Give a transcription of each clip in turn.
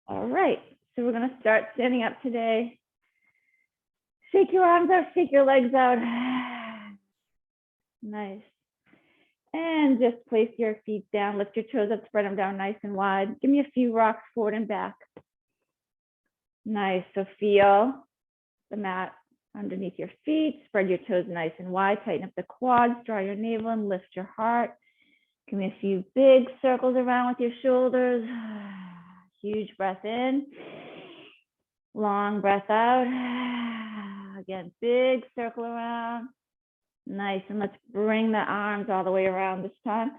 All right, so we're gonna start standing up today. Shake your arms out, shake your legs out. Nice. And just place your feet down, lift your toes up, spread them down nice and wide. Give me a few rocks forward and back. Nice, so feel the mat underneath your feet, spread your toes nice and wide, tighten up the quads, draw your navel and lift your heart. Give me a few big circles around with your shoulders. Huge breath in, long breath out. Again, big circle around. Nice, and let's bring the arms all the way around this time.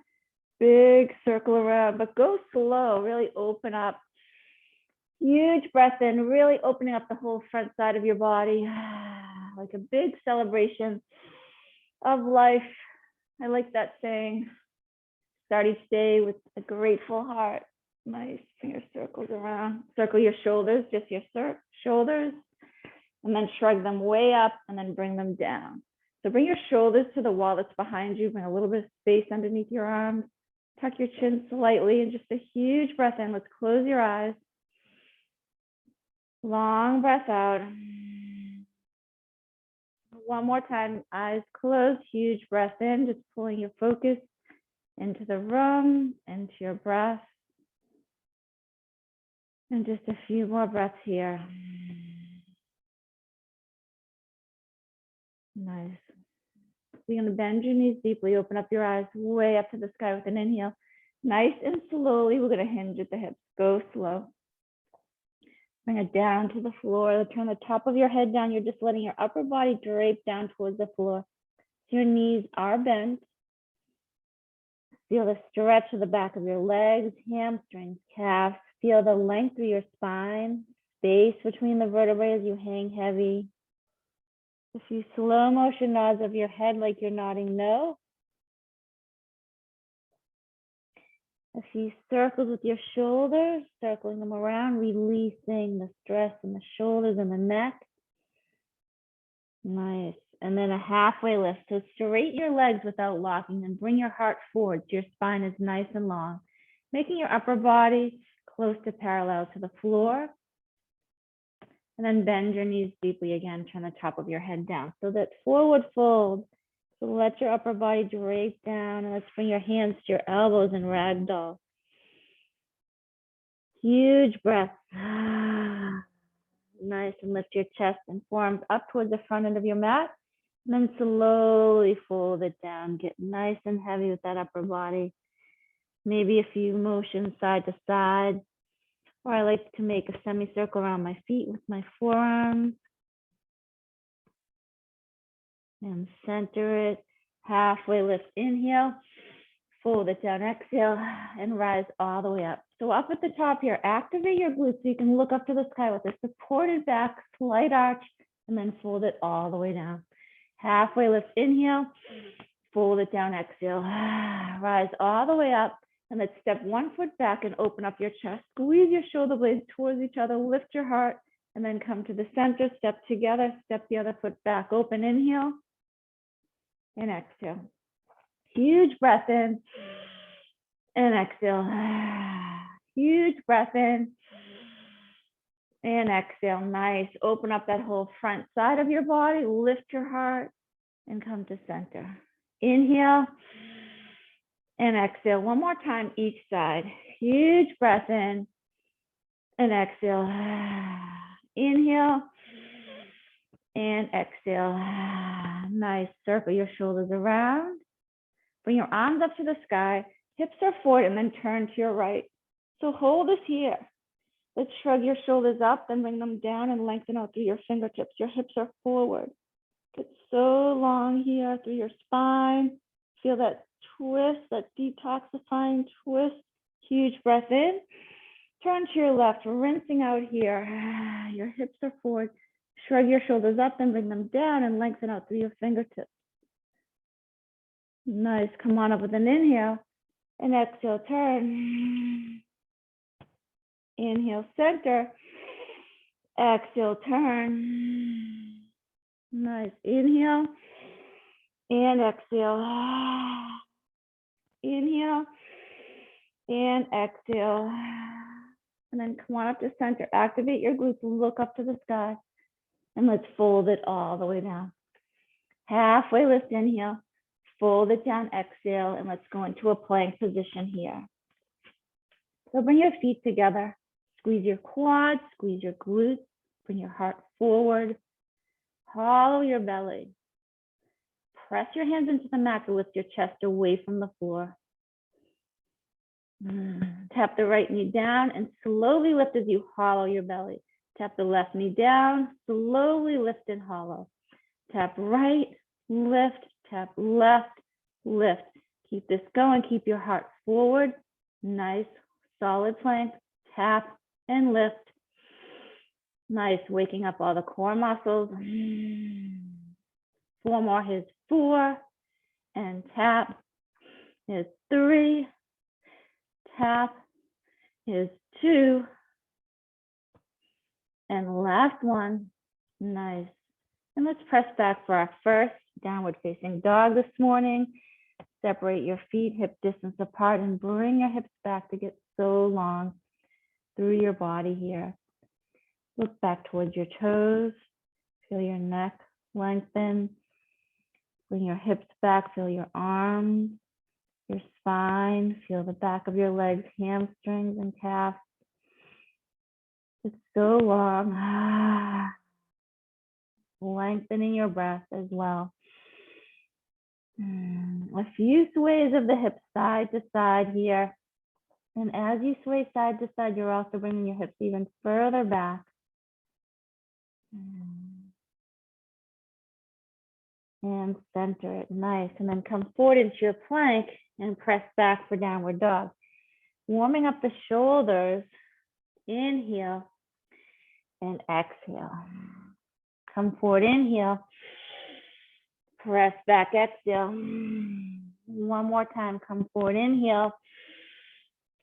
Big circle around, but go slow, really open up. Huge breath in, really opening up the whole front side of your body, like a big celebration of life. I like that saying. Start each day with a grateful heart. Nice, finger circles around. Circle your shoulders, just your shoulders, and then shrug them way up and then bring them down. So bring your shoulders to the wall that's behind you. Bring a little bit of space underneath your arms. Tuck your chin slightly and just a huge breath in. Let's close your eyes. Long breath out. One more time, eyes closed, huge breath in, just pulling your focus into the room, into your breath. And just a few more breaths here. Nice. So you're going to bend your knees deeply, open up your eyes way up to the sky with an inhale. Nice and slowly, we're going to hinge at the hips. Go slow. Bring it down to the floor. Turn the top of your head down. You're just letting your upper body drape down towards the floor. Your knees are bent. Feel the stretch of the back of your legs, hamstrings, calves. Feel the length of your spine, space between the vertebrae as you hang heavy. A few slow motion nods of your head like you're nodding no. A few circles with your shoulders, circling them around, releasing the stress in the shoulders and the neck. Nice. And then a halfway lift. So straighten your legs without locking and bring your heart forward so your spine is nice and long, making your upper body close to parallel to the floor. And then bend your knees deeply again, turn the top of your head down. So that forward fold. So let your upper body drape down and let's bring your hands to your elbows and ragdoll. Huge breath. Nice, and lift your chest and forearms up towards the front end of your mat. And then slowly fold it down. Get nice and heavy with that upper body. Maybe a few motions side to side. Or I like to make a semicircle around my feet with my forearms. And center it. Halfway lift, inhale. Fold it down, exhale, and rise all the way up. So up at the top here, activate your glutes so you can look up to the sky with a supported back, slight arch, and then fold it all the way down. Halfway lift, inhale, fold it down, exhale, rise all the way up, and let's step one foot back and open up your chest. Squeeze your shoulder blades towards each other, lift your heart, and then come to the center, step together, step the other foot back, open, inhale, and exhale. Huge breath in, and exhale. Huge breath in, and exhale. Nice. Open up that whole front side of your body. Lift your heart and come to center. Inhale and exhale. One more time each side. Huge breath in and exhale. Inhale and exhale. Nice. Circle your shoulders around. Bring your arms up to the sky. Hips are forward and then turn to your right. So hold this here. Let's shrug your shoulders up, then bring them down and lengthen out through your fingertips. Your hips are forward. Get so long here through your spine. Feel that twist, that detoxifying twist. Huge breath in. Turn to your left, rinsing out here. Your hips are forward. Shrug your shoulders up, then bring them down and lengthen out through your fingertips. Nice. Come on up with an inhale. And exhale, turn. Inhale, center. Exhale, turn. Nice. Inhale and exhale. Inhale and exhale. And then come on up to center, activate your glutes, look up to the sky. And let's fold it all the way down. Halfway lift, inhale, fold it down, exhale, and let's go into a plank position here. So bring your feet together, squeeze your quads, squeeze your glutes, bring your heart forward, hollow your belly. Press your hands into the mat to lift your chest away from the floor. Tap the right knee down and slowly lift as you hollow your belly. Tap the left knee down, slowly lift and hollow. Tap right, lift, tap left, lift. Keep this going, keep your heart forward. Nice, solid plank, tap and lift. Nice, waking up all the core muscles. 4 more, here's 4, and tap. Here's 3, tap. Here's 2, and last one. Nice. And let's press back for our first downward facing dog this morning. Separate your feet hip distance apart and bring your hips back to get so long through your body here. Look back towards your toes. Feel your neck lengthen. Bring your hips back. Feel your arms, your spine. Feel the back of your legs, hamstrings and calves. It's so long. Lengthening your breath as well. A few sways of the hips side to side here. And as you sway side to side, you're also bringing your hips even further back. And center it, nice. And then come forward into your plank and press back for downward dog. Warming up the shoulders, inhale and exhale. Come forward, inhale, press back, exhale. One more time, come forward, inhale,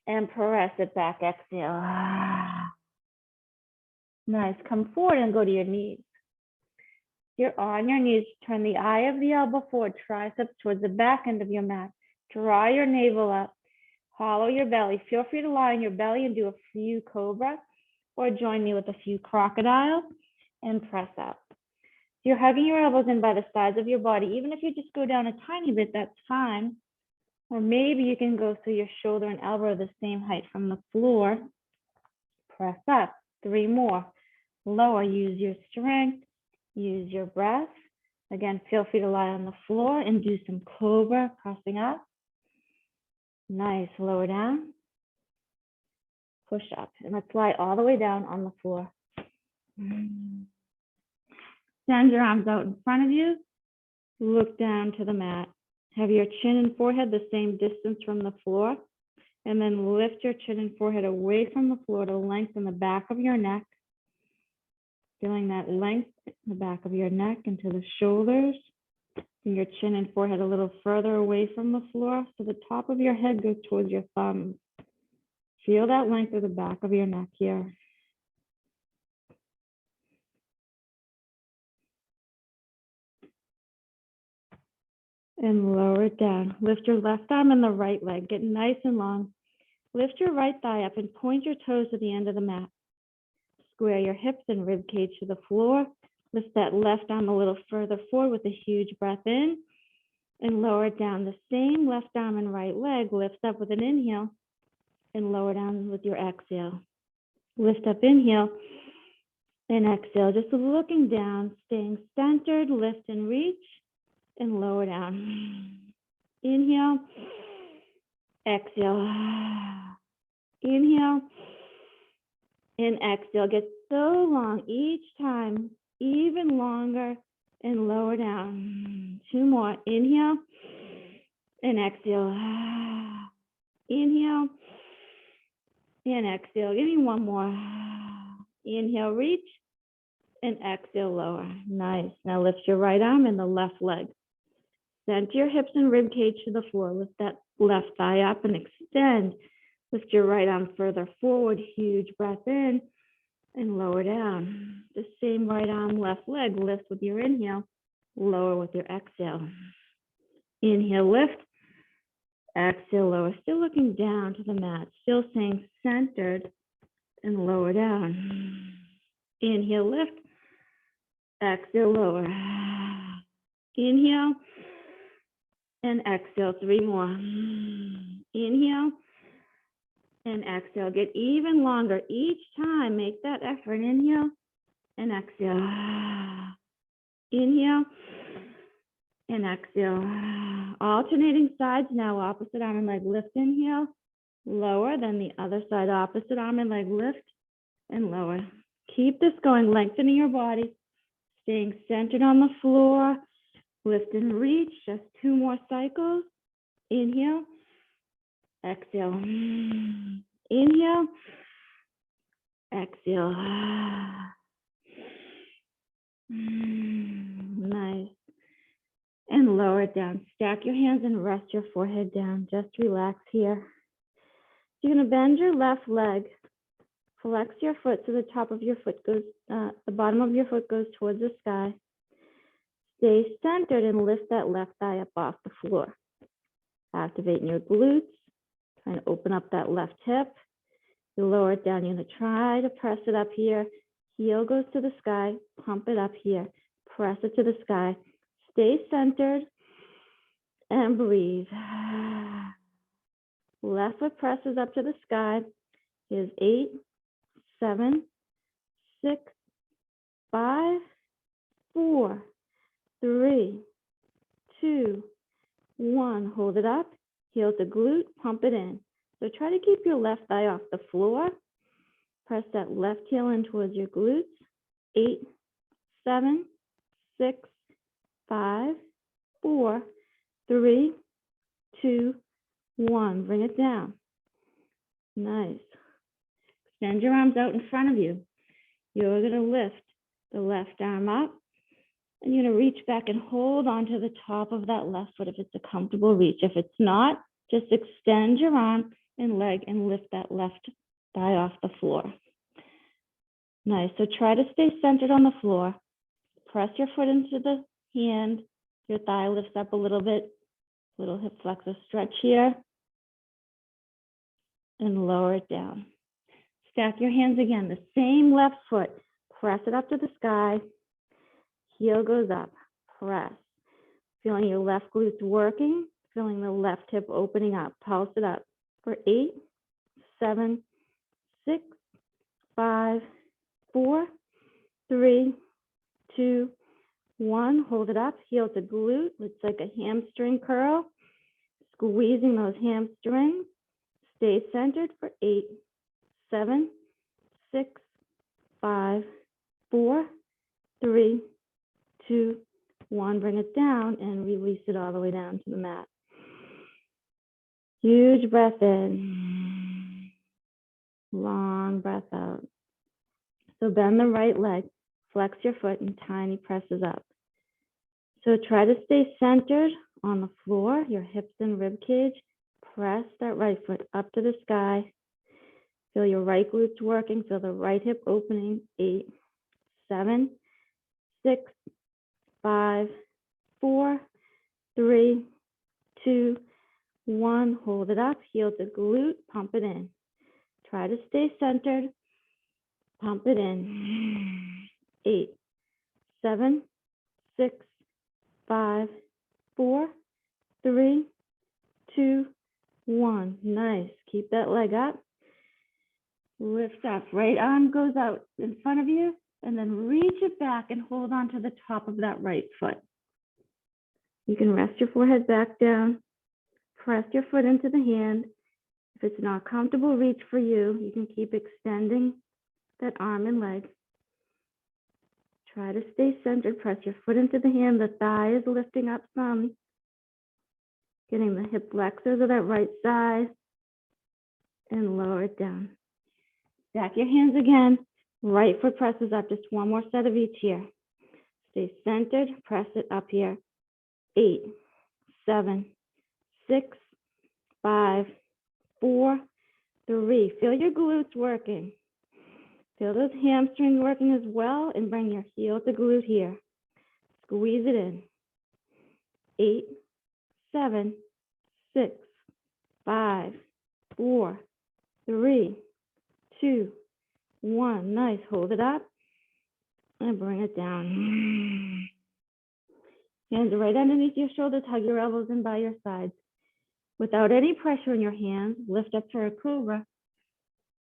and press it back, exhale. Nice, come forward and go to your knees. You're on your knees, turn the eye of the elbow forward, triceps towards the back end of your mat. Draw your navel up, hollow your belly. Feel free to lie on your belly and do a few cobra, or join me with a few crocodiles and press up. You're hugging your elbows in by the sides of your body. Even if you just go down a tiny bit, that's fine. Or maybe you can go so your shoulder and elbow are the same height from the floor. Press up. 3 more. Lower. Use your strength. Use your breath. Again, feel free to lie on the floor and do some cobra, pressing up. Nice. Lower down. Push up. And let's lie all the way down on the floor. Send your arms out in front of you. Look down to the mat. Have your chin and forehead the same distance from the floor. And then lift your chin and forehead away from the floor to lengthen the back of your neck. Feeling that length in the back of your neck into the shoulders. Bring your chin and forehead a little further away from the floor so the top of your head goes towards your thumbs. Feel that length of the back of your neck here. And lower it down. Lift your left arm and the right leg. Get nice and long. Lift your right thigh up and point your toes to the end of the mat. Square your hips and rib cage to the floor. Lift that left arm a little further forward with a huge breath in. And lower it down. The same left arm and right leg lifts up with an inhale. And lower down with your exhale. Lift up, inhale. And exhale. Just looking down, staying centered. Lift and reach. And lower down. Inhale, exhale, inhale, and exhale. Get so long each time, even longer, and lower down. 2 more. Inhale and exhale. Inhale and exhale. Give me 1 more. Inhale, reach, and exhale, lower. Nice. Now lift your right arm and the left leg. Center your hips and rib cage to the floor. Lift that left thigh up and extend. Lift your right arm further forward. Huge breath in and lower down. The same right arm, left leg. Lift with your inhale. Lower with your exhale. Inhale, lift. Exhale, lower. Still looking down to the mat. Still staying centered. and lower down. Inhale, lift. Exhale, lower. Inhale and exhale, 3 more. Inhale and exhale. Get even longer each time. Make that effort. Inhale and exhale. Inhale and exhale. Alternating sides now. Opposite arm and leg lift. Inhale, lower. Then the other side. Opposite arm and leg lift and lower. Keep this going. Lengthening your body. Staying centered on the floor. Lift and reach. Just 2 more cycles. Inhale. Exhale. Inhale. Exhale. Nice. And lower it down. Stack your hands and rest your forehead down. Just relax here. You're going to bend your left leg. Flex your foot so the top of your foot goes, the bottom of your foot goes towards the sky. Stay centered and lift that left thigh up off the floor. Activating your glutes. Trying to open up that left hip. You lower it down. You're going to try to press it up here. Heel goes to the sky. Pump it up here. Press it to the sky. Stay centered and breathe. Left foot presses up to the sky. Here's 8, 7, 6, 5, 4, 3, 2, 1. Hold it up. Heel to glute. Pump it in. So try to keep your left thigh off the floor. Press that left heel in towards your glutes. 8, 7, 6, 5, 4, 3, 2, 1. Bring it down. Nice. Extend your arms out in front of you. You're going to lift the left arm up, and you're going to reach back and hold onto the top of that left foot if it's a comfortable reach. If it's not, just extend your arm and leg and lift that left thigh off the floor. Nice. So try to stay centered on the floor. Press your foot into the hand. Your thigh lifts up a little bit. Little hip flexor stretch here. And lower it down. Stack your hands again. The same left foot. Press it up to the sky. Heel goes up. Press. Feeling your left glutes working. Feeling the left hip opening up. Pulse it up for 8, 7, 6, 5, 4, 3, 2, 1. Hold it up. Heel to glute. It's like a hamstring curl. Squeezing those hamstrings. Stay centered for 8, 7, 6, 5, 4, 3, 2, 1. Bring it down and release it all the way down to the mat. Huge breath in. Long breath out. So bend the right leg. Flex your foot and tiny presses up. So try to stay centered on the floor, your hips and rib cage. Press that right foot up to the sky. Feel your right glutes working. Feel the right hip opening. 8, 7, 6, 5, 4, 3, 2, 1. Hold it up. Heel to glute. Pump it in. Try to stay centered. Pump it in. 8, 7, 6, 5, 4, 3, 2, 1. Nice. Keep that leg up. Lift up. Right arm goes out in front of you, and then reach it back and hold on to the top of that right foot. You can rest your forehead back down. Press your foot into the hand. If it's not comfortable reach for you, you can keep extending that arm and leg. Try to stay centered. Press your foot into the hand. The thigh is lifting up some. Getting the hip flexors of that right side. And lower it down. Stack your hands again. Right foot presses up. Just one more set of each here. Stay centered. Press it up here. 8, 7, 6, 5, 4, 3. Feel your glutes working. Feel those hamstrings working as well, and bring your heel to glute here. Squeeze it in. 8, 7, 6, 5, 4, 3, 2, 1. Nice. Hold it up and bring it down. Hands right underneath your shoulders. Hug your elbows in by your sides. Without any pressure in your hands, lift up for a cobra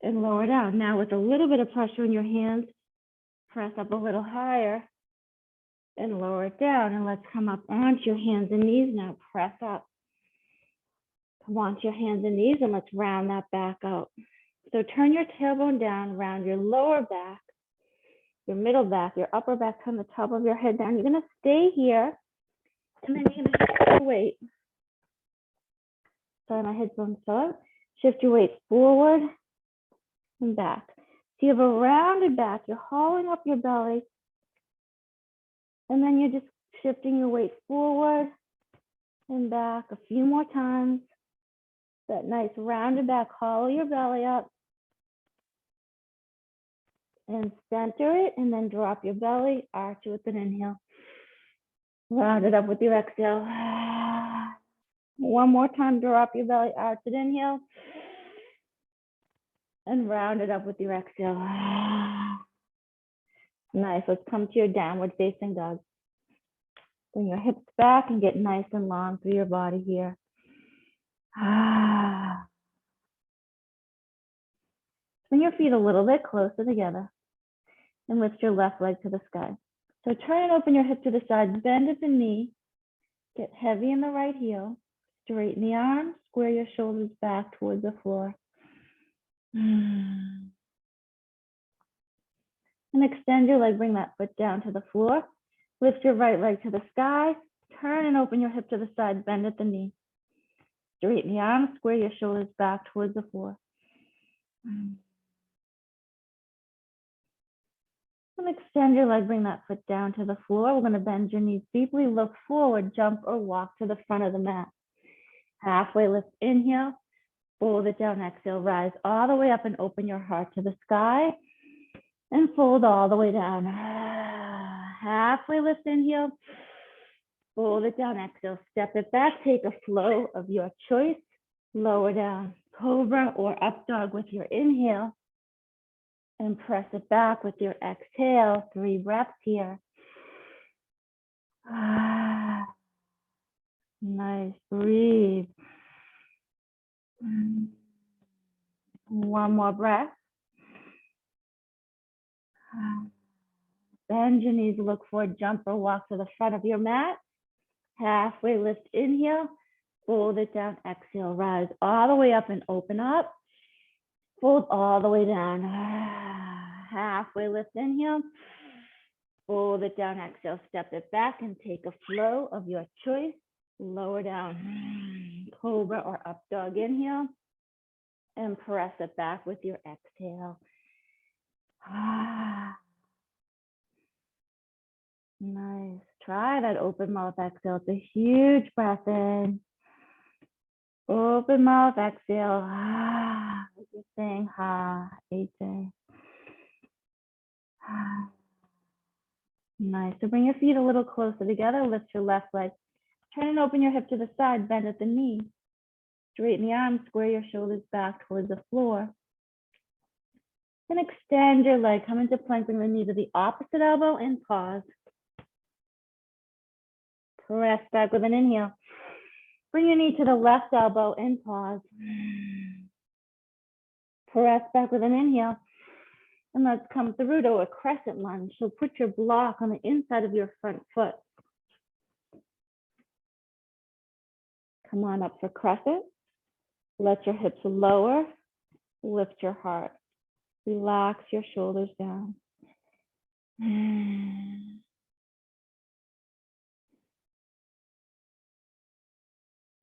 and lower down. Now with a little bit of pressure in your hands, press up a little higher and lower it down. And let's come up onto your hands and knees now. Press up. Come onto your hands and knees and let's round that back out. So turn your tailbone down, round your lower back, your middle back, your upper back, turn the top of your head down. You're going to stay here and then you're going to shift your weight. Sorry, my headphones fell out. Shift your weight forward and back. So you have a rounded back. You're hauling up your belly. And then you're just shifting your weight forward and back a few more times. That nice rounded back, hollow your belly up. And center it, and then drop your belly, arch with an inhale. Round it up with your exhale. One more time, drop your belly, arch it, inhale. And round it up with your exhale. Nice, let's come to your downward facing dog. Bring your hips back and get nice and long through your body here. Bring your feet a little bit closer together and lift your left leg to the sky. So turn and open your hip to the side, bend at the knee, get heavy in the right heel, straighten the arms, square your shoulders back towards the floor. And extend your leg, bring that foot down to the floor. Lift your right leg to the sky, turn and open your hip to the side, bend at the knee. Straighten the arms, square your shoulders back towards the floor. And extend your leg, bring that foot down to the floor. We're going to bend your knees deeply, look forward, jump or walk to the front of the mat. Halfway lift, inhale, fold it down, exhale, rise all the way up and open your heart to the sky and fold all the way down. Halfway lift, inhale, fold it down, exhale, step it back, take a flow of your choice, lower down, cobra or up dog with your inhale. And press it back with your exhale. 3 breaths here. Nice, breathe. One more breath. Bend your knees, look forward, jump or walk to the front of your mat. Halfway lift, inhale, fold it down, exhale, rise all the way up and open up. Fold all the way down. Halfway lift, inhale. Fold it down, exhale, step it back and take a flow of your choice. Lower down. Cobra or up dog, inhale. And press it back with your exhale. Nice. Try that open mouth exhale. It's a huge breath in. Open mouth exhale. You're saying ha, AJ. Nice. So bring your feet a little closer together. Lift your left leg. Turn and open your hip to the side. Bend at the knee. Straighten the arms. Square your shoulders back towards the floor. And extend your leg. Come into plank. Bring the knee to the opposite elbow and pause. Press back with an inhale. Bring your knee to the left elbow and pause. Press back with an inhale. And let's come through to a crescent lunge. So put your block on the inside of your front foot. Come on up for crescent. Let your hips lower. Lift your heart. Relax your shoulders down.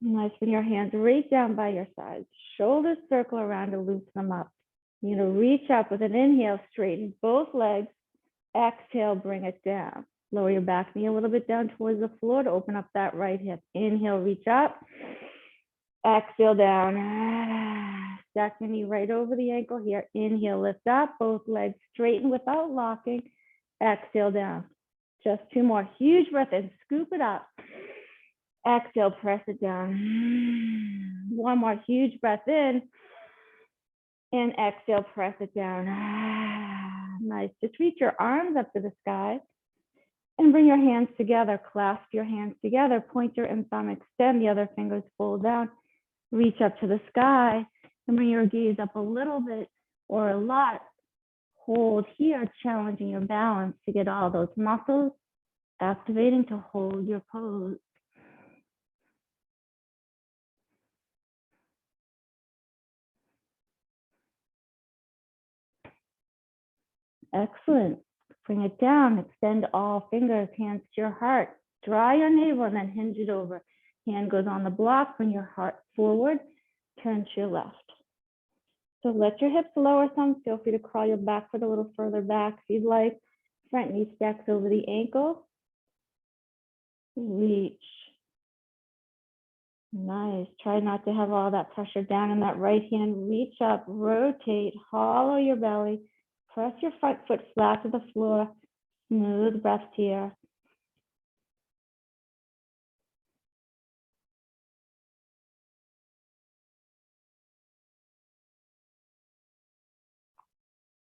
Nice. Bring your hands right down by your sides. Shoulders circle around to loosen them up. You're going to reach up with an inhale, straighten both legs. Exhale, bring it down. Lower your back knee a little bit down towards the floor to open up that right hip. Inhale, reach up. Exhale, down. Stack your knee right over the ankle here. Inhale, lift up. Both legs straighten without locking. Exhale, down. Just 2 more. Huge breath in. Scoop it up. Exhale, press it down. 1 more huge breath in. And exhale, press it down. Nice. Just reach your arms up to the sky and bring your hands together. Clasp your hands together. Pointer and thumb extend. The other fingers fold down. Reach up to the sky and bring your gaze up a little bit or a lot. Hold here, challenging your balance to get all those muscles activating to hold your pose. Excellent. Bring it down. Extend all fingers, hands to your heart. Draw your navel and then hinge it over. Hand goes on the block. Bring your heart forward. Turn to your left. So let your hips lower some. Feel free to crawl your back foot a little further back if you'd like. Front knee stacks over the ankle. Reach. Nice. Try not to have all that pressure down in that right hand. Reach up, rotate, hollow your belly. Press your front foot flat to the floor. Smooth breath here.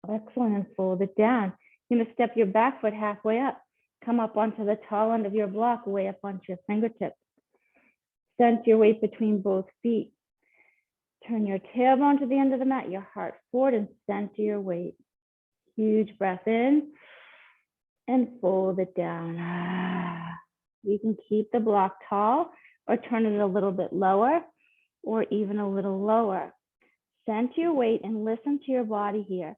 Excellent. And fold it down. You're going to step your back foot halfway up. Come up onto the tall end of your block, way up onto your fingertips. Center your weight between both feet. Turn your tailbone to the end of the mat, your heart forward, and center your weight. Huge breath in and fold it down. You can keep the block tall or turn it a little bit lower or even a little lower. Center your weight and listen to your body here.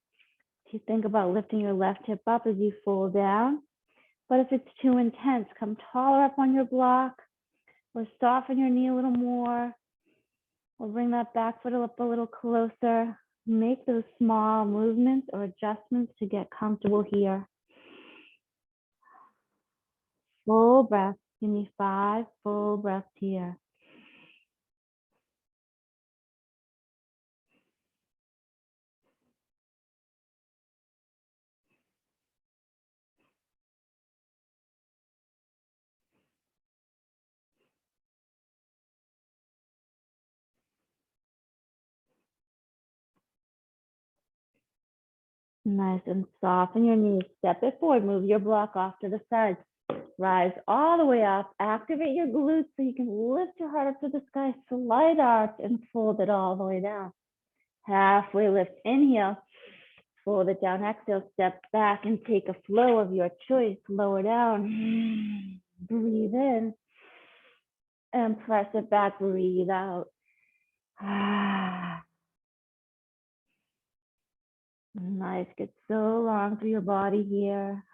If you think about lifting your left hip up as you fold down, but if it's too intense, come taller up on your block or soften your knee a little more or bring that back foot up a little closer. Make those small movements or adjustments to get comfortable here. Full breath. Give me 5 full breaths here. Nice, and soften your knees. Step it forward. Move your block off to the side. Rise all the way up. Activate your glutes so you can lift your heart up to the sky. Slight arch and fold it all the way down. Halfway lift. Inhale. Fold it down. Exhale. Step back and take a flow of your choice. Lower down. Breathe in. And press it back. Breathe out. Nice. Get so long through your body here.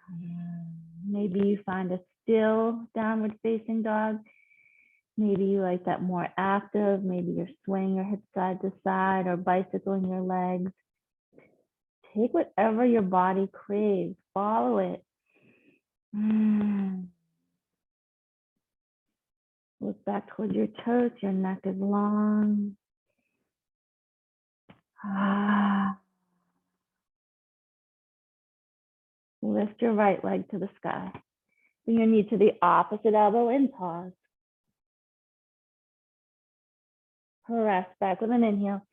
Maybe you find a still downward facing dog. Maybe you like that more active. Maybe you're swaying your hips side to side or bicycling your legs. Take whatever your body craves. Follow it. Look back towards your toes. Your neck is long. Lift your right leg to the sky. Bring your knee to the opposite elbow and pause. Press back with an inhale.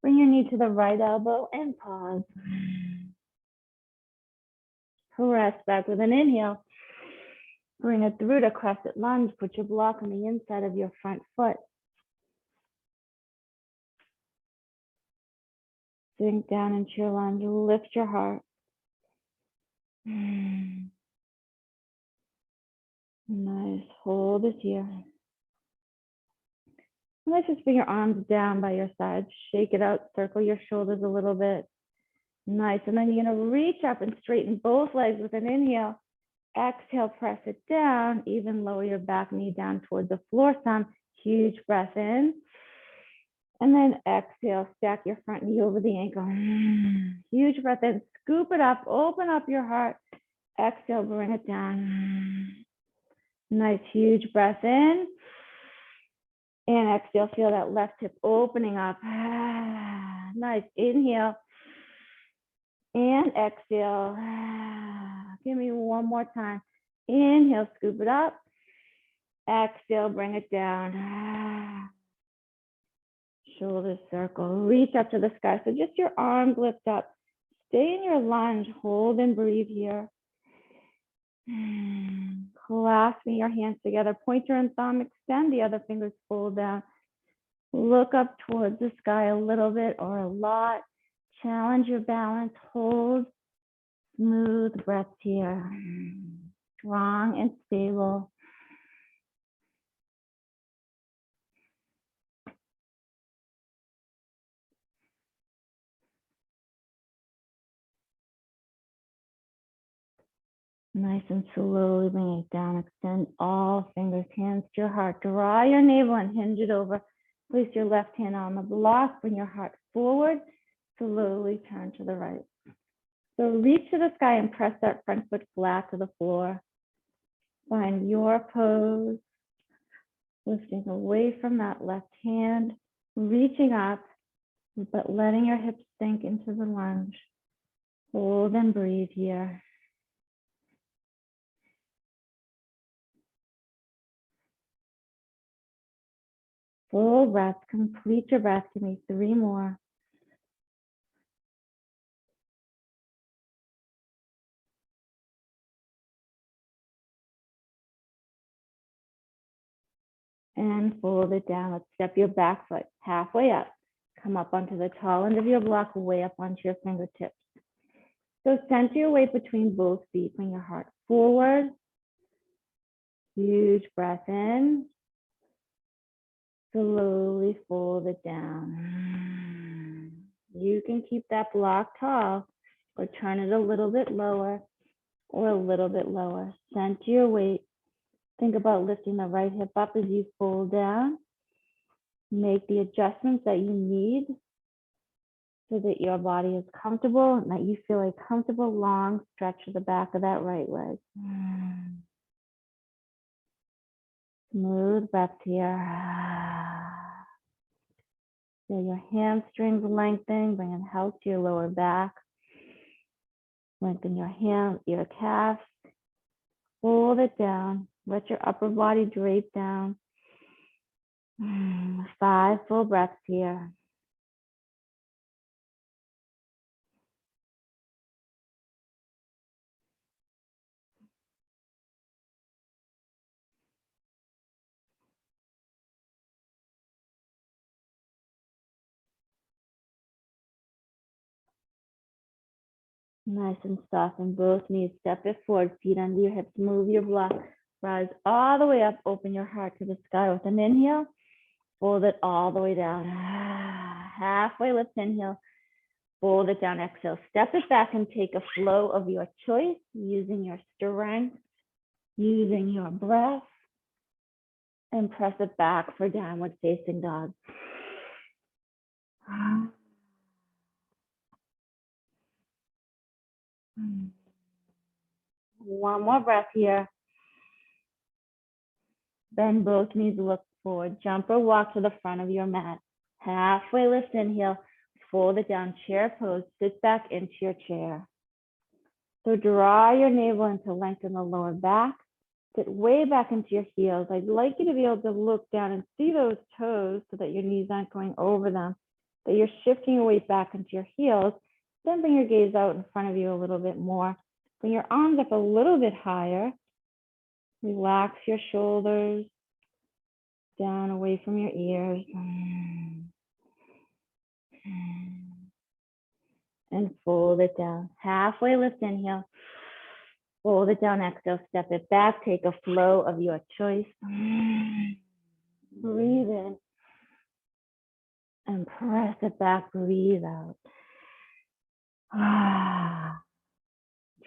Bring your knee to the right elbow and pause. Press back with an inhale. Bring it through to Crescent Lunge. Put your block on the inside of your front foot. Sink down into your lunge. Lift your heart. Nice. Hold it here. Let's just bring your arms down by your sides. Shake it out. Circle your shoulders a little bit. Nice. And then you're going to reach up and straighten both legs with an inhale. Exhale, press it down. Even lower your back knee down towards the floor some. Huge breath in. And then exhale, stack your front knee over the ankle. Huge breath in. Scoop it up. Open up your heart. Exhale, bring it down. Nice, huge breath in. And exhale, feel that left hip opening up. Nice, inhale. And exhale. Give me one more time. Inhale, scoop it up. Exhale, bring it down. Shoulders circle, reach up to the sky. So just your arms lift up. Stay in your lunge, hold and breathe here. Clasping your hands together, pointer and thumb, extend the other fingers, fold down. Look up towards the sky a little bit or a lot. Challenge your balance, hold. Smooth breath here. Strong and stable. Nice and slowly bring it down. Extend all fingers, hands to your heart. Draw your navel and hinge it over. Place your left hand on the block. Bring your heart forward. Slowly turn to the right. So reach to the sky and press that front foot flat to the floor. Find your pose. Lifting away from that left hand. Reaching up, but letting your hips sink into the lunge. Hold and breathe here. Full breath, complete your breath. Give me 3 more. And fold it down. Let's step your back foot halfway up. Come up onto the tall end of your block, way up onto your fingertips. So center your weight between both feet. Bring your heart forward. Huge breath in. Slowly fold it down. You can keep that block tall or turn it a little bit lower or a little bit lower. Center your weight. Think about lifting the right hip up as you fold down. Make the adjustments that you need so that your body is comfortable and that you feel a comfortable long stretch of the back of that right leg. Smooth breath here. Feel your hamstrings lengthen, bringing health to your lower back. Lengthen your calves. Hold it down. Let your upper body drape down. 5 full breaths here. Nice and soft in both knees. Step it forward, feet under your hips. Move your block. Rise all the way up. Open your heart to the sky with an inhale. Fold it all the way down. Halfway lift, inhale. Fold it down, exhale. Step it back and take a flow of your choice, using your strength, using your breath, and press it back for downward facing dog. One more breath here. Bend both knees, look forward. Jump or walk to the front of your mat. Halfway lift, inhale. Fold it down, chair pose. Sit back into your chair. So draw your navel in to lengthen the lower back. Sit way back into your heels. I'd like you to be able to look down and see those toes so that your knees aren't going over them, that you're shifting your weight back into your heels. Then bring your gaze out in front of you a little bit more. Bring your arms up a little bit higher. Relax your shoulders down away from your ears. And fold it down. Halfway lift, inhale. Fold it down, exhale. Step it back. Take a flow of your choice. Breathe in. And press it back. Breathe out.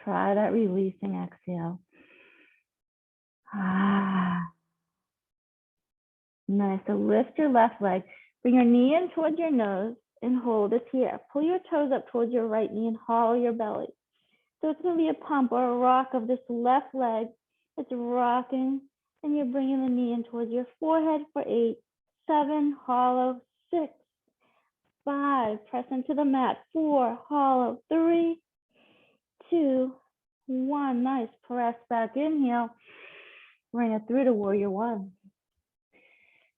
Try that releasing exhale. Nice. So lift your left leg. Bring your knee in towards your nose and hold it here. Pull your toes up towards your right knee and hollow your belly. So it's going to be a pump or a rock of this left leg. It's rocking, and you're bringing the knee in towards your forehead for 8, 7, hollow, 6, 5, press into the mat, 4, hollow, 3, 2, 1. Nice. Press back, inhale. Bring it through to warrior 1.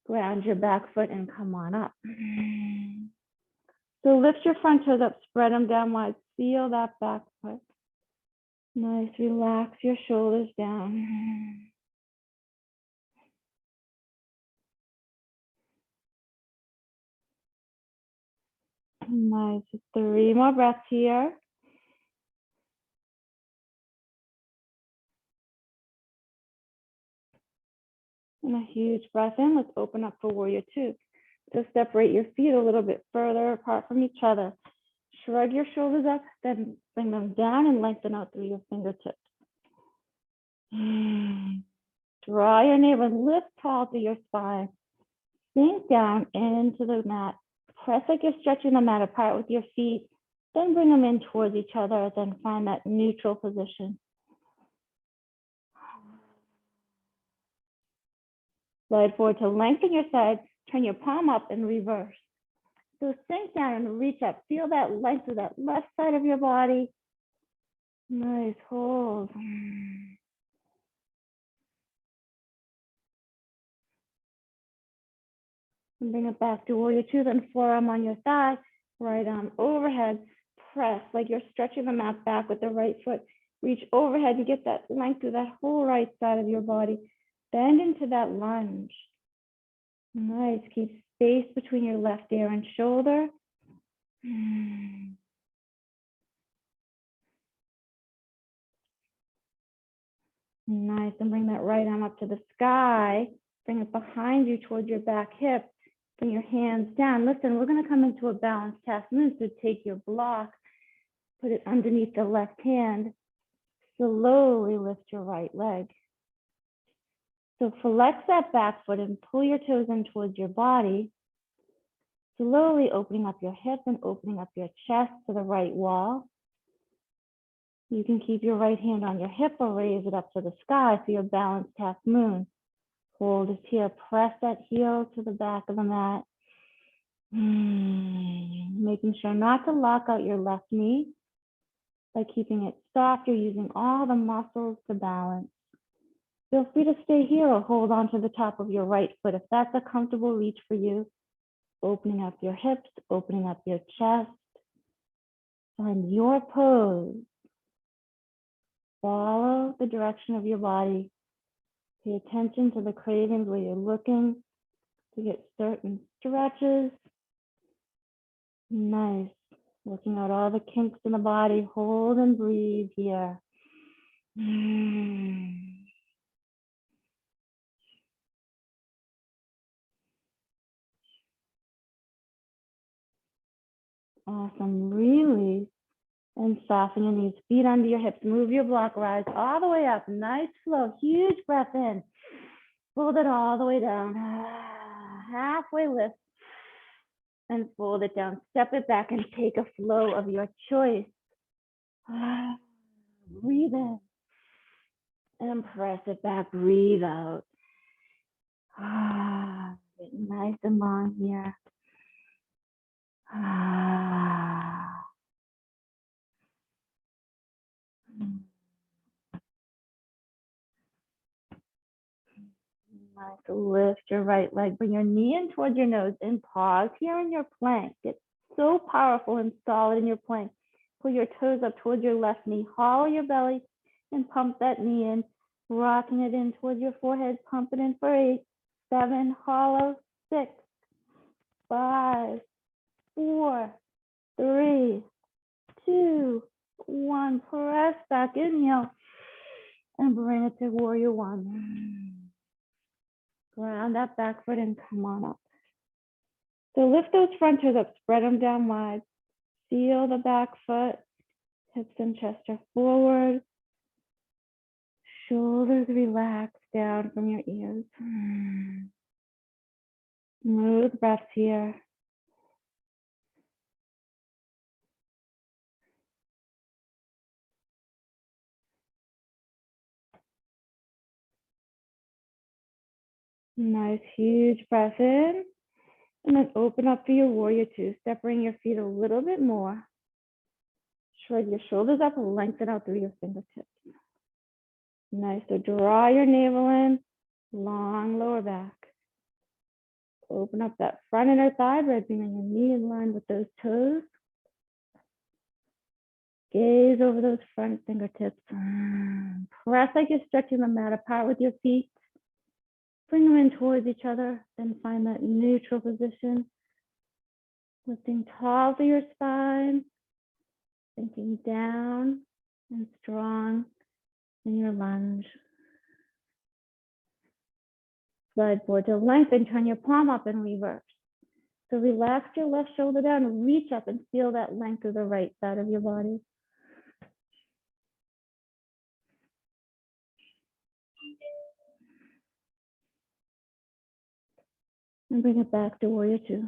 Ground your back foot and come on up. So lift your front toes up, spread them down wide. Feel that back foot. Nice, relax your shoulders down. Nice, 3 more breaths here. And a huge breath in. Let's open up for warrior two. So separate your feet a little bit further apart from each other. Shrug your shoulders up, then bring them down and lengthen out through your fingertips. Draw your navel and lift tall through your spine. Sink down into the mat. Press like you're stretching the mat apart with your feet. Then bring them in towards each other. Then find that neutral position. Slide forward to lengthen your side. Turn your palm up and reverse. So sink down and reach up. Feel that length of that left side of your body. Nice, hold. And bring it back to warrior two, then forearm on your thigh, right arm overhead. Press like you're stretching the mat back with the right foot. Reach overhead and get that length through that whole right side of your body. Bend into that lunge. Nice, keep space between your left ear and shoulder. Nice, and bring that right arm up to the sky. Bring it behind you towards your back hip. Bring your hands down. Listen, we're gonna come into a balanced half moon, so take your block, put it underneath the left hand. Slowly lift your right leg. So flex that back foot and pull your toes in towards your body. Slowly opening up your hips and opening up your chest to the right wall. You can keep your right hand on your hip or raise it up to the sky for your balanced half moon. Hold it here. Press that heel to the back of the mat. Making sure not to lock out your left knee. By keeping it soft, you're using all the muscles to balance. Feel free to stay here or hold on to the top of your right foot if that's a comfortable reach for you. Opening up your hips, opening up your chest. Find your pose. Follow the direction of your body. Pay attention to the cravings where you're looking to get certain stretches. Nice. Working out all the kinks in the body. Hold and breathe here. Awesome. Release and soften your knees. Feet under your hips. Move your block. Rise all the way up. Nice flow. Huge breath in. Fold it all the way down. Halfway lift. And fold it down. Step it back and take a flow of your choice. Breathe in. And press it back. Breathe out. Get nice and long here. Nice. Lift your right leg. Bring your knee in towards your nose and pause here in your plank. Get so powerful and solid in your plank. Pull your toes up towards your left knee. Hollow your belly and pump that knee in. Rocking it in towards your forehead. Pump it in for 8, 7, hollow, 6, 5, 4, 3, 2, 1. Press back, inhale, and bring it to warrior one. Ground that back foot and come on up. So lift those front toes up, spread them down wide. Feel the back foot, hips and chest are forward. Shoulders relax down from your ears. Smooth breaths here. Nice, huge breath in. And then open up for your warrior two. Separating your feet a little bit more. Shrug your shoulders up and lengthen out through your fingertips. Nice, so draw your navel in. Long lower back. open up that front inner thigh by bringing your knee in line with those toes. Gaze over those front fingertips. Press like you're stretching the mat apart with your feet. Bring them in towards each other, then find that neutral position. Lifting tall through your spine, sinking down and strong in your lunge. Slide forward to lengthen, turn your palm up and reverse. So relax your left shoulder down, reach up and feel that length of the right side of your body. And bring it back to warrior two.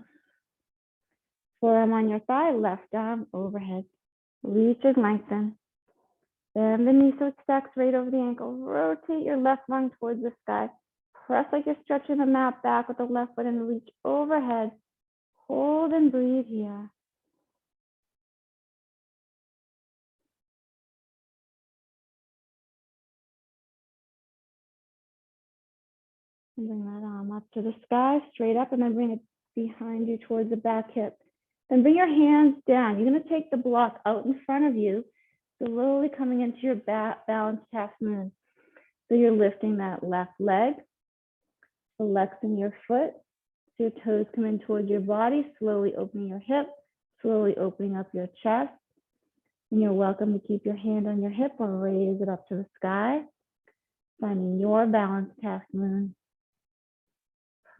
Forearm on your thigh, left arm overhead. Reach and lengthen. Bend the knee so it stacks right over the ankle. Rotate your left lung towards the sky. Press like you're stretching the mat back with the left foot and reach overhead. Hold and breathe here. And bring that arm up to the sky, straight up, and then bring it behind you towards the back hip. Then bring your hands down. You're going to take the block out in front of you, slowly coming into your balanced half moon. So you're lifting that left leg, flexing your foot, so your toes come in towards your body, slowly opening your hip, slowly opening up your chest. And you're welcome to keep your hand on your hip or raise it up to the sky, finding your balanced half moon.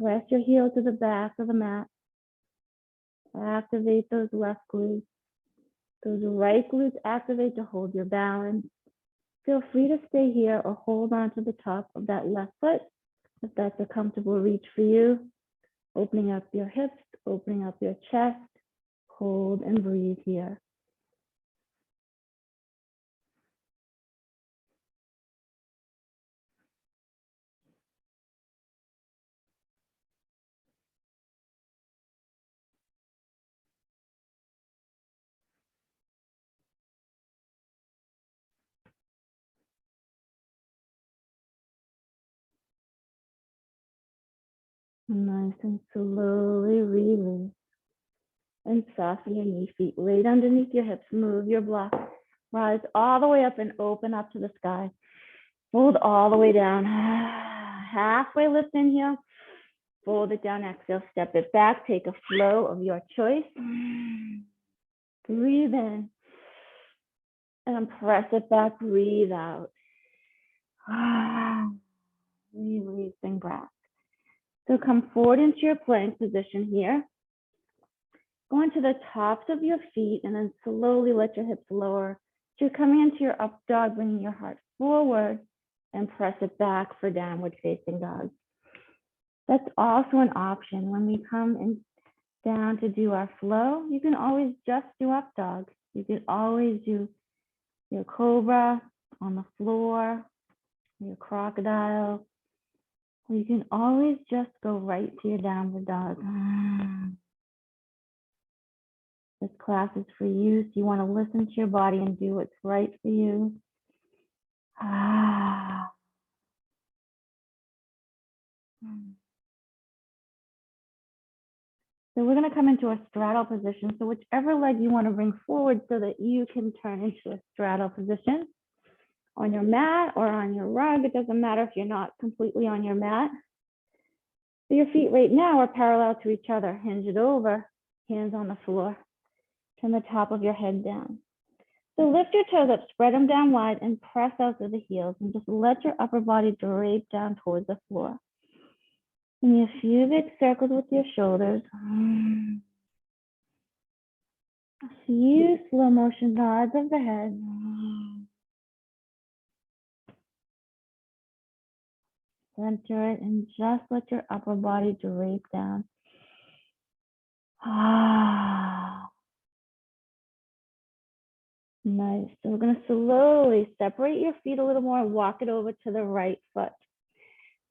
Press your heel to the back of the mat. Activate those left glutes. Those right glutes activate to hold your balance. Feel free to stay here or hold on to the top of that left foot if that's a comfortable reach for you. Opening up your hips, opening up your chest. Hold and breathe here. Nice and slowly release. And soften your knee, feet right underneath your hips. Move your block. Rise all the way up and open up to the sky. Fold all the way down. Halfway lift, inhale. Fold it down, exhale. Step it back. Take a flow of your choice. Breathe in. And press it back. Breathe out. Releasing breath. So come forward into your plank position here. Go into the tops of your feet and then slowly let your hips lower. So you're coming into your up dog, bringing your heart forward and press it back for downward facing dog. That's also an option. When we come in down to do our flow, you can always just do up dog. You can always do your cobra on the floor, your crocodile. Or you can always just go right to your downward dog. This class is for you, so you want to listen to your body and do what's right for you. So we're going to come into a straddle position. So whichever leg you want to bring forward so that you can turn into a straddle position on your mat or on your rug. It doesn't matter if you're not completely on your mat. So your feet right now are parallel to each other. Hinge it over, hands on the floor. Turn the top of your head down. So lift your toes up, spread them down wide, and press out to the heels. And just let your upper body drape down towards the floor. Give me a few big circles with your shoulders. A few slow motion nods of the head. Center it and just let your upper body drape down. Nice. So we're going to slowly separate your feet a little more, walk it over to the right foot.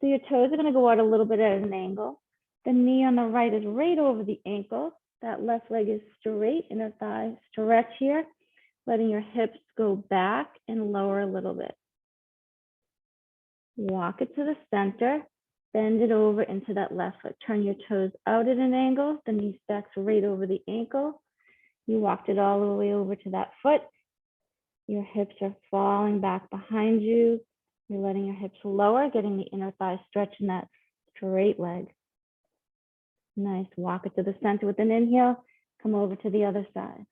So your toes are going to go out a little bit at an angle. The knee on the right is right over the ankle. That left leg is straight, inner thigh stretch here, letting your hips go back and lower a little bit. Walk it to the center. Bend it over into that left foot. Turn your toes out at an angle. The knee stacks right over the ankle. You walked it all the way over to that foot. Your hips are falling back behind you. You're letting your hips lower, getting the inner thigh stretch in that straight leg. Nice. Walk it to the center with an inhale. Come over to the other side.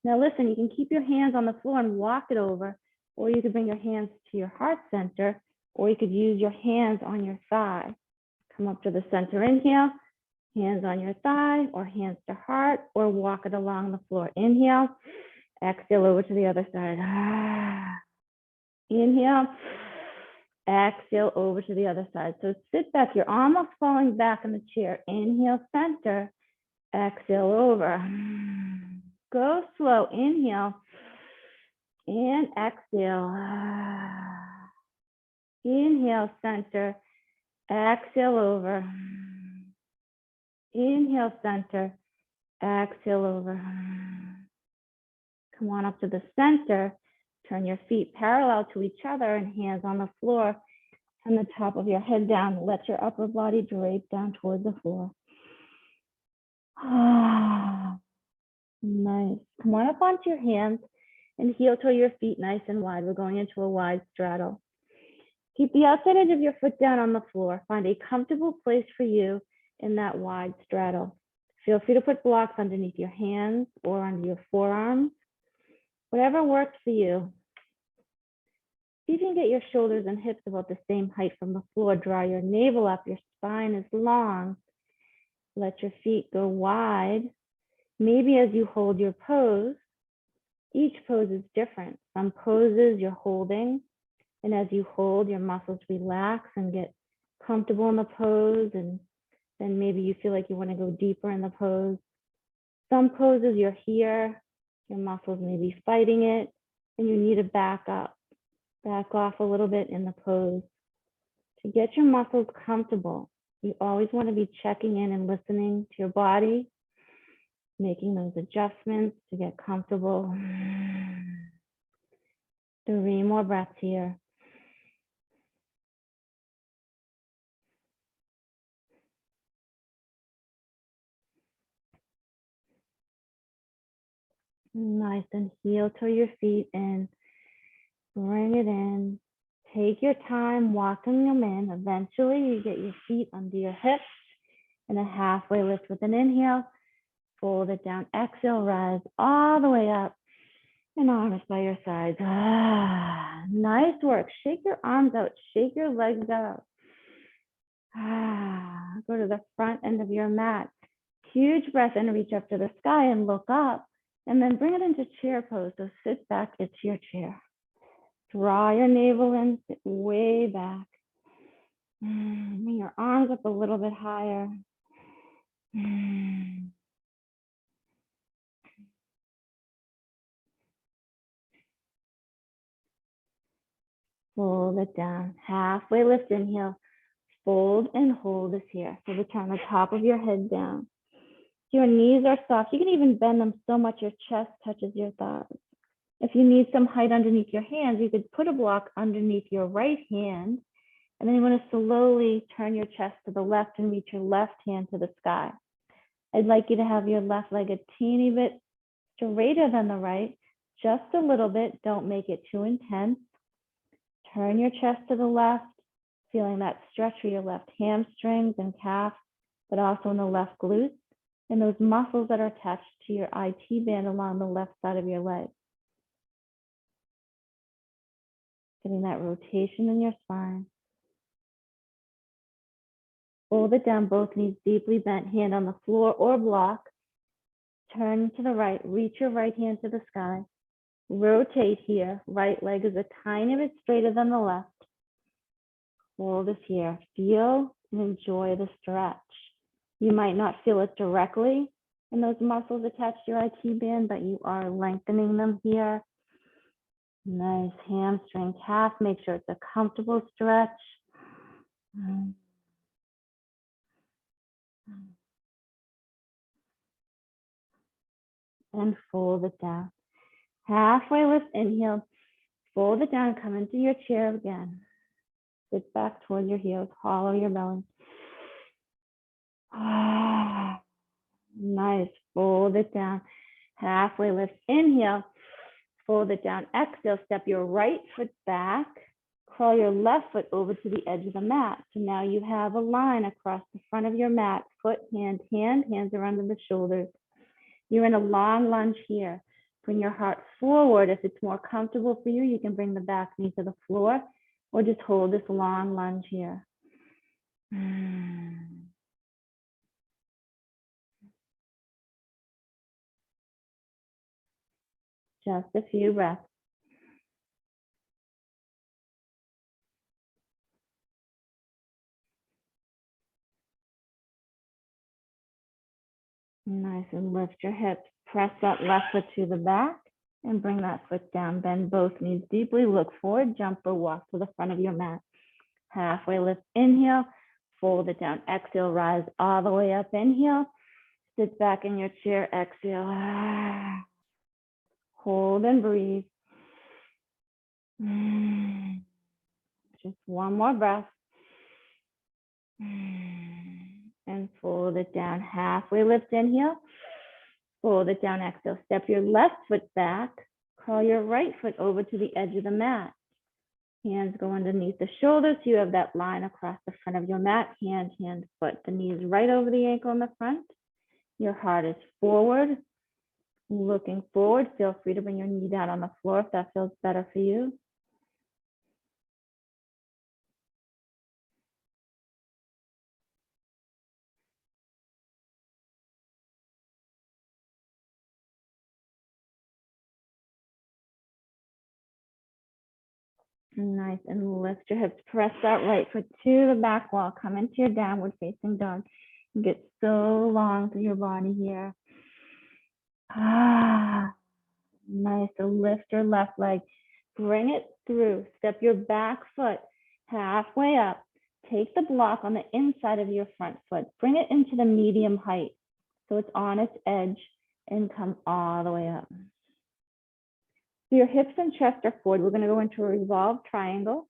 Now listen, you can keep your hands on the floor and walk it over, or you could bring your hands to your heart center, or you could use your hands on your thigh. Come up to the center, inhale, hands on your thigh, or hands to heart, or walk it along the floor. Inhale, exhale over to the other side. Inhale, exhale over to the other side. So sit back, you're almost falling back in the chair. Inhale, center, exhale over. Go slow, inhale, and exhale. Inhale, center, exhale over. Inhale, center, exhale over. Come on up to the center. Turn your feet parallel to each other and hands on the floor. Turn the top of your head down. Let your upper body drape down towards the floor. Nice. Come on up onto your hands and heel toe your feet nice and wide. We're going into a wide straddle. Keep the outside edge of your foot down on the floor. Find a comfortable place for you in that wide straddle. Feel free to put blocks underneath your hands or under your forearms. Whatever works for you. See if you can get your shoulders and hips about the same height from the floor. Draw your navel up. Your spine is long. Let your feet go wide. Maybe as you hold your pose, each pose is different. Some poses you're holding, and as you hold, your muscles relax and get comfortable in the pose, and then maybe you feel like you want to go deeper in the pose. Some poses you're here, your muscles may be fighting it, and you need to back up, back off a little bit in the pose. To get your muscles comfortable, you always want to be checking in and listening to your body, making those adjustments to get comfortable. 3 more breaths here. Nice, and heel toe your feet in. Bring it in. Take your time walking them in. Eventually, you get your feet under your hips and a halfway lift with an inhale. Fold it down. Exhale, rise all the way up. And arms by your sides. Nice work. Shake your arms out. Shake your legs out. Go to the front end of your mat. Huge breath in. Reach up to the sky and look up. And then bring it into chair pose. So sit back into your chair. Draw your navel in, sit way back. Bring your arms up a little bit higher. Fold it down. Halfway lift, inhale. Fold and hold is here. So return the top of your head down. Your knees are soft. You can even bend them so much your chest touches your thighs. If you need some height underneath your hands, you could put a block underneath your right hand. And then you want to slowly turn your chest to the left and reach your left hand to the sky. I'd like you to have your left leg a teeny bit straighter than the right, just a little bit. Don't make it too intense. Turn your chest to the left, feeling that stretch for your left hamstrings and calf, but also in the left glutes and those muscles that are attached to your IT band along the left side of your leg. Getting that rotation in your spine. Fold it down, both knees deeply bent, hand on the floor or block. Turn to the right, reach your right hand to the sky. Rotate here, right leg is a tiny bit straighter than the left. Hold this here, feel and enjoy the stretch. You might not feel it directly in those muscles attached to your IT band, but you are lengthening them here. Nice hamstring, calf, make sure it's a comfortable stretch. And fold it down. Halfway lift, inhale, fold it down, come into your chair again. Sit back toward your heels, hollow your belly. Nice, fold it down. Halfway lift, inhale, fold it down. Exhale, step your right foot back, crawl your left foot over to the edge of the mat. So now you have a line across the front of your mat, foot, hand, hands are under the shoulders. You're in a long lunge here. Bring your heart forward. If it's more comfortable for you, you can bring the back knee to the floor or just hold this long lunge here. Just a few breaths. Nice, and lift your hips. Press that left foot to the back and bring that foot down. Bend both knees deeply. Look forward, jump or walk to the front of your mat. Halfway lift, inhale, fold it down. Exhale, rise all the way up. Inhale, sit back in your chair. Exhale. Hold and breathe. Just one more breath. And fold it down. Halfway lift, inhale. Fold it down, exhale. Step your left foot back. Crawl your right foot over to the edge of the mat. Hands go underneath the shoulders. So you have that line across the front of your mat. Hand, foot. The knees right over the ankle in the front. Your heart is forward. Looking forward. Feel free to bring your knee down on the floor if that feels better for you. Nice, and lift your hips. Press that right foot to the back wall. Come into your downward facing dog. Get so long through your body here. Nice, so lift your left leg. Bring it through. Step your back foot halfway up. Take the block on the inside of your front foot. Bring it into the medium height so it's on its edge and come all the way up. So your hips and chest are forward. We're going to go into a revolved triangle.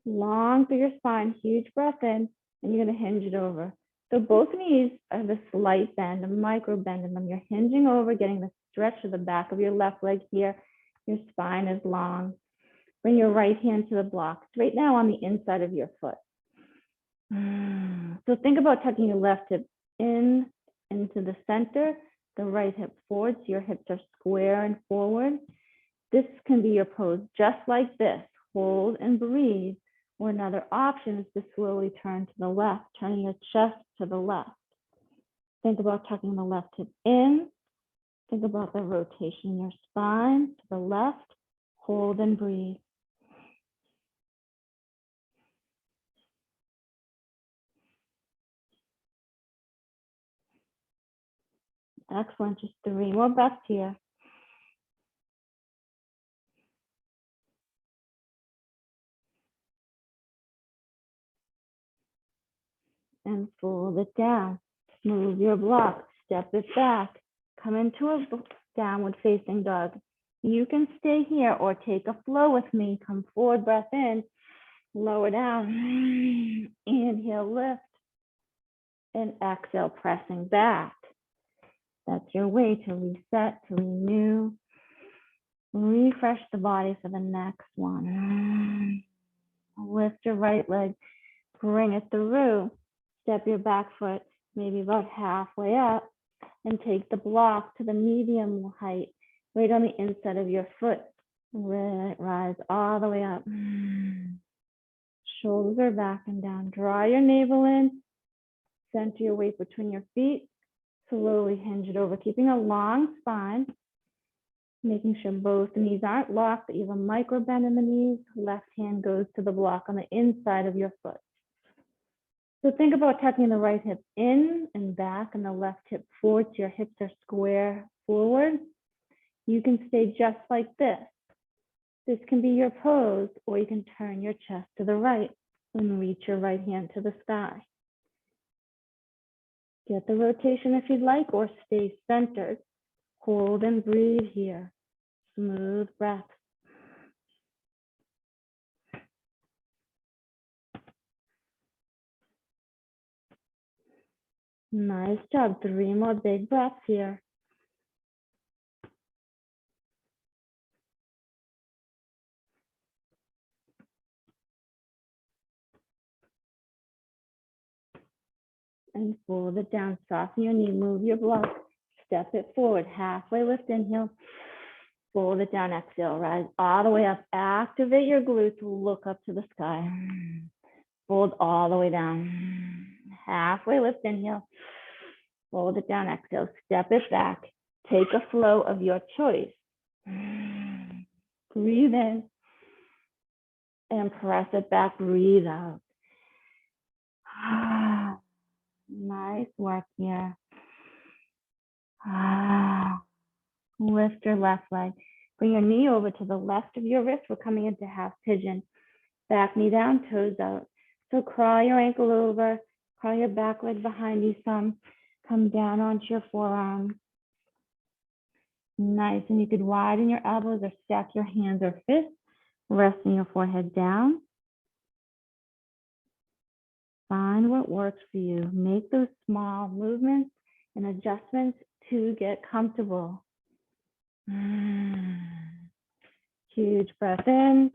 Long through your spine, huge breath in, and you're going to hinge it over. So both knees have a slight bend, a micro bend in them. You're hinging over, getting the stretch of the back of your left leg here. Your spine is long. Bring your right hand to the block. It's right now on the inside of your foot. So think about tucking your left hip in into the center, the right hip forward, so your hips are square and forward. This can be your pose just like this. Hold and breathe. Or another option is to slowly turn to the left, turning your chest to the left. Think about tucking the left hip in. Think about the rotation in your spine to the left. Hold and breathe. Excellent. Just 3 more breaths here. And fold it down. Move your block. Step it back. Come into a downward facing dog. You can stay here or take a flow with me. Come forward, breath in. Lower down. Inhale, lift. And exhale, pressing back. That's your way to reset, to renew. Refresh the body for the next one. Lift your right leg. Bring it through. Step your back foot maybe about halfway up and take the block to the medium height, right on the inside of your foot. Rise all the way up. Shoulders are back and down. Draw your navel in. Center your weight between your feet. Slowly hinge it over, keeping a long spine. Making sure both knees aren't locked, that you have a micro bend in the knees. Left hand goes to the block on the inside of your foot. So think about tucking the right hip in and back and the left hip forward so your hips are square forward. You can stay just like this. This can be your pose, or you can turn your chest to the right and reach your right hand to the sky. Get the rotation if you'd like, or stay centered. Hold and breathe here. Smooth breath. Nice job. 3 more big breaths here. And fold it down. Soften your knee. Move your block. Step it forward. Halfway lift, inhale. Fold it down. Exhale. Rise all the way up. Activate your glutes. Look up to the sky. Fold all the way down. Halfway lift, inhale. Fold it down. Exhale. Step it back. Take a flow of your choice. Breathe in. And press it back. Breathe out. Nice work here. Lift your left leg. Bring your knee over to the left of your wrist. We're coming into half pigeon. Back knee down, toes out. So crawl your ankle over, crawl your back leg behind you some. Come down onto your forearm. Nice. And you could widen your elbows or stack your hands or fists, resting your forehead down. Find what works for you. Make those small movements and adjustments to get comfortable. Huge breath in,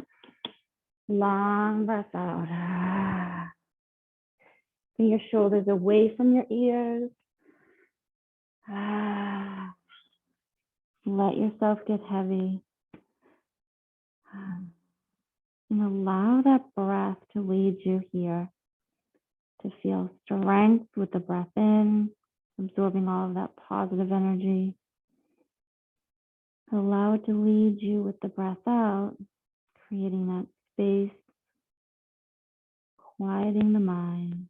long breath out. Bring your shoulders away from your ears. Let yourself get heavy. And allow that breath to lead you here, to feel strength with the breath in, absorbing all of that positive energy. Allow it to lead you with the breath out, creating that space, quieting the mind.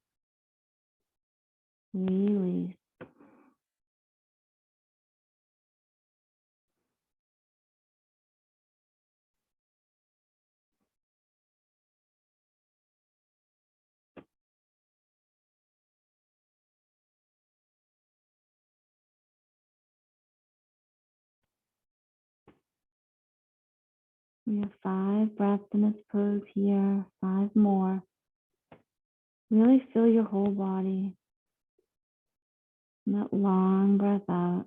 Release. We have 5 breaths in this pose here, 5 more. Really feel your whole body. And that long breath out.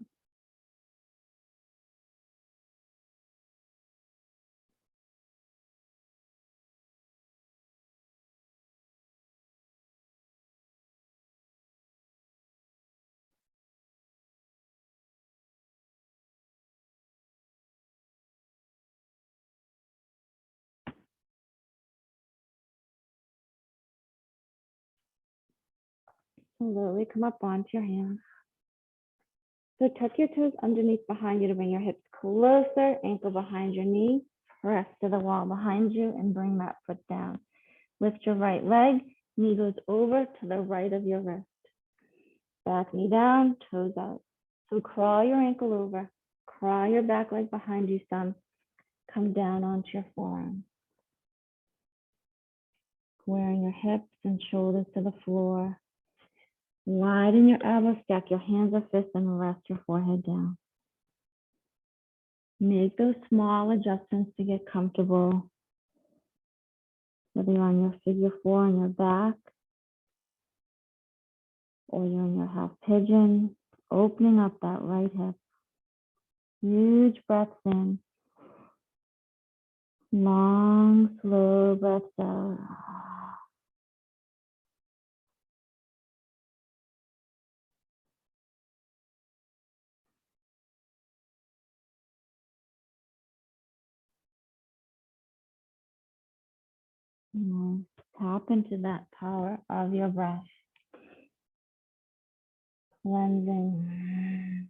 Slowly come up onto your hands. So tuck your toes underneath behind you to bring your hips closer, ankle behind your knee, press to the wall behind you and bring that foot down. Lift your right leg, knee goes over to the right of your wrist. Back knee down, toes out. So crawl your ankle over, crawl your back leg behind you some, come down onto your forearm. Squaring your hips and shoulders to the floor. Widen your elbows, stack your hands or fists, and rest your forehead down. Make those small adjustments to get comfortable. Whether you're on your figure 4 on your back, or you're in your half pigeon, opening up that right hip. Huge breaths in. Long, slow breaths out. Tap into that power of your breath. Cleansing.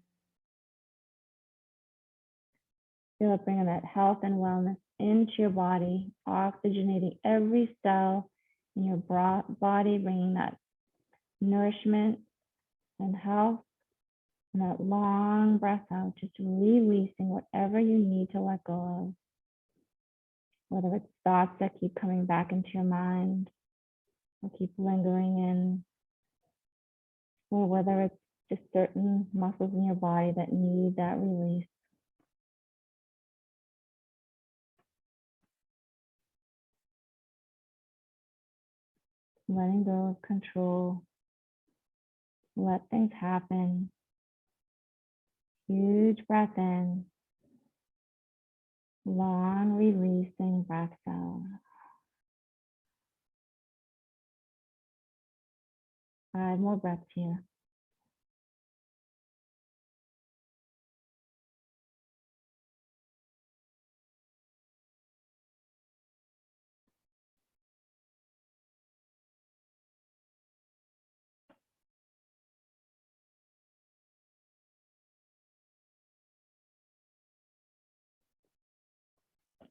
Feel it bringing that health and wellness into your body, oxygenating every cell in your body, bringing that nourishment and health, and that long breath out, just releasing whatever you need to let go of. Whether it's thoughts that keep coming back into your mind or keep lingering in, or whether it's just certain muscles in your body that need that release. Letting go of control, Let things happen. Huge breath in. Long releasing breath out. 5 more breaths here.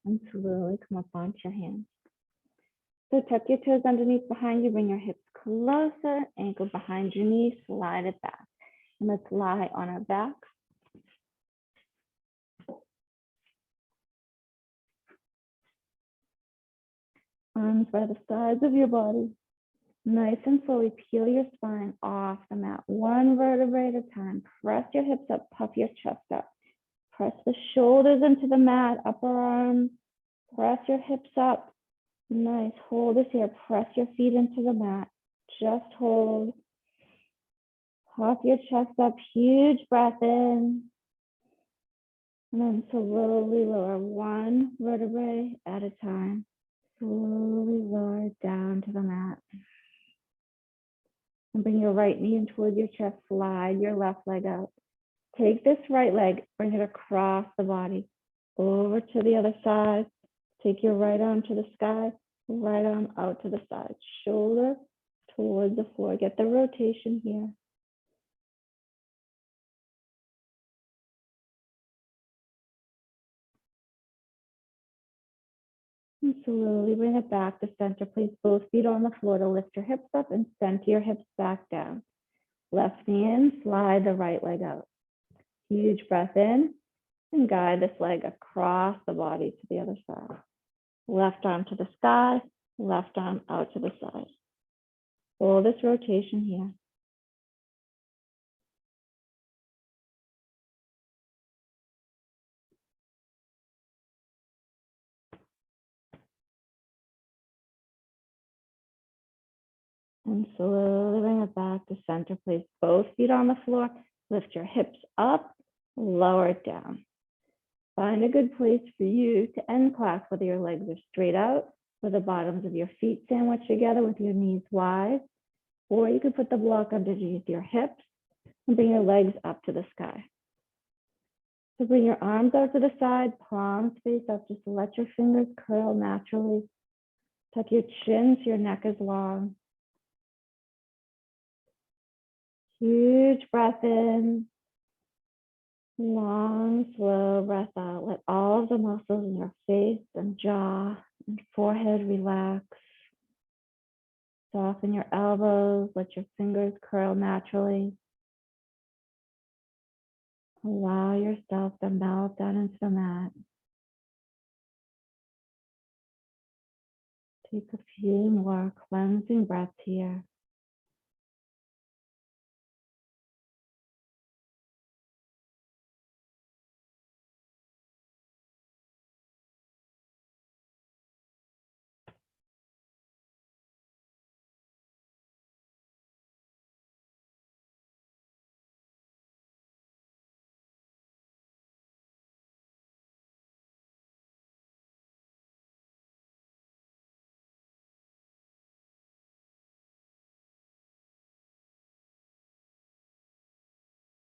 And slowly come up onto your hands. So tuck your toes underneath behind you, bring your hips closer, ankle behind your knee, slide it back. And let's lie on our back. Arms by the sides of your body. Nice and slowly peel your spine off the mat, 1 vertebrae at a time. Press your hips up, puff your chest up. Press the shoulders into the mat, upper arms. Press your hips up. Nice, hold this here. Press your feet into the mat. Just hold. Puff your chest up, huge breath in. And then slowly lower 1 vertebrae at a time. Slowly lower down to the mat. And bring your right knee in towards your chest. Slide your left leg out. Take this right leg, bring it across the body. Over to the other side. Take your right arm to the sky. Right arm out to the side. Shoulder towards the floor. Get the rotation here. And slowly bring it back to center. Place both feet on the floor to lift your hips up and center your hips back down. Left knee in, slide the right leg out. Huge breath in and guide this leg across the body to the other side. Left arm to the sky, left arm out to the side. Hold this rotation here. And slowly bring it back to center. Place both feet on the floor. Lift your hips up, lower it down. Find a good place for you to end class, whether your legs are straight out or the bottoms of your feet sandwiched together with your knees wide. Or you could put the block underneath your hips and bring your legs up to the sky. So bring your arms out to the side, palms face up. Just let your fingers curl naturally. Tuck your chin so your neck is long. Huge breath in. Long, slow breath out. Let all of the muscles in your face and jaw and forehead relax. Soften your elbows. Let your fingers curl naturally. Allow yourself to melt down into the mat. Take a few more cleansing breaths here.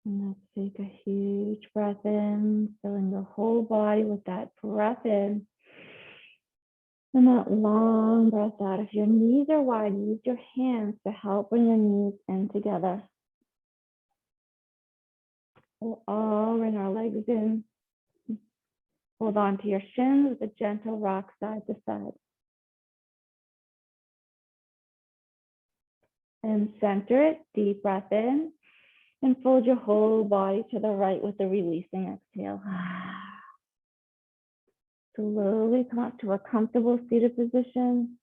And let's take a huge breath in, filling the whole body with that breath in. And that long breath out. If your knees are wide, use your hands to help bring your knees in together. We'll all bring our legs in. Hold on to your shins with a gentle rock side to side. And center it, deep breath in. And fold your whole body to the right with the releasing exhale. Slowly come up to a comfortable seated position.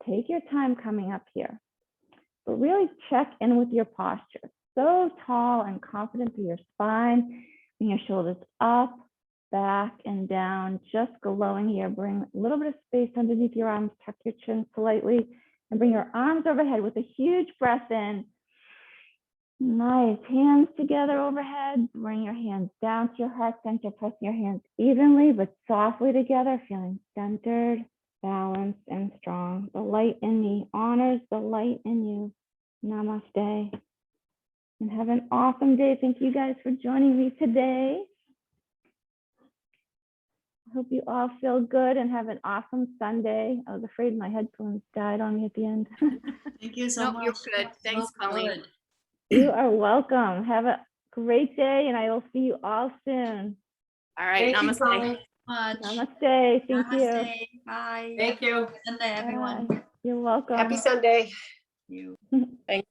Take your time coming up here, but really check in with your posture. So tall and confident through your spine. Bring your shoulders up, back, and down, just glowing here. Bring a little bit of space underneath your arms. Tuck your chin slightly and bring your arms overhead with a huge breath in. Nice. Hands together overhead. Bring your hands down to your heart center. Press your hands evenly but softly together, feeling centered, balanced, and strong. The light in me honors the light in you. Namaste. And have an awesome day. Thank you guys for joining me today. I hope you all feel good and have an awesome Sunday. I was afraid my headphones died on me at the end. Thank you so much. You're good. Thanks, So Colleen. good. You are welcome. Have a great day, and I will see you all soon. All right. Thank you Namaste. so much. Namaste. Thank you. Namaste. Bye. Thank you. Good Sunday, everyone. Bye. You're welcome. Happy Sunday. You. Thank